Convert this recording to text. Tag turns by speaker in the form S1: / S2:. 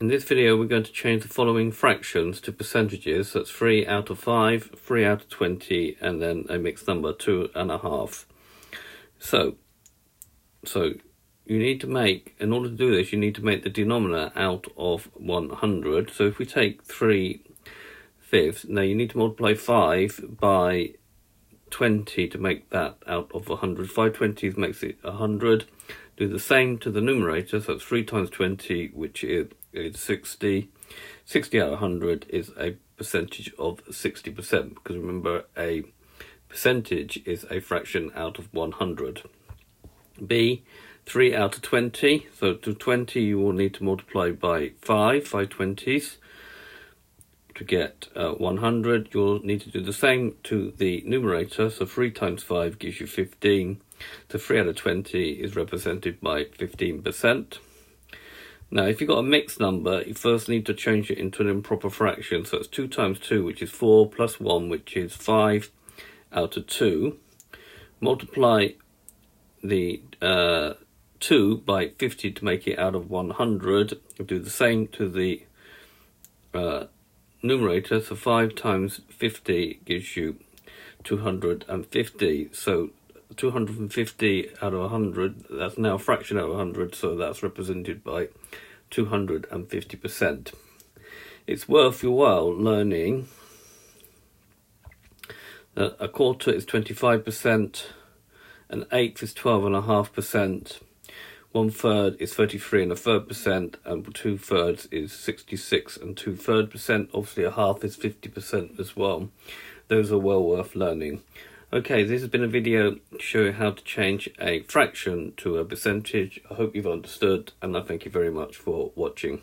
S1: In this video we're going to change the following fractions to percentages. That's 3 out of 5, 3 out of 20, and then a mixed number, 2.5. So you need to make, in order to do this, you need to make the denominator out of 100. So if we take 3/5, now you need to multiply 5 by 20 to make that out of 100. 5 20s makes it 100. Do the same to the numerator, so that's 3 times 20, which is 60. 60 out of 100 is a percentage of 60%, because remember, a percentage is a fraction out of 100. B, 3 out of 20. So to 20 you will need to multiply by 5 20s. To get 100, you'll need to do the same to the numerator. So 3 times 5 gives you 15. So 3 out of 20 is represented by 15%. Now, if you've got a mixed number, you first need to change it into an improper fraction. So it's 2 times 2, which is 4, plus 1, which is 5 out of 2. Multiply the 2 by 50 to make it out of 100. Do the same to the numerator. So 5 times 50 gives you 250. So 250 out of 100, that's now a fraction out of 100, so that's represented by 250%. It's worth your while learning that a quarter is 25%, an eighth is 12.5%, 1/3 is 33 1/3%, and 2/3 is 66 2/3%. Obviously a half is 50% as well. Those are well worth learning. Okay, this has been a video to show you how to change a fraction to a percentage. I hope you've understood, and I thank you very much for watching.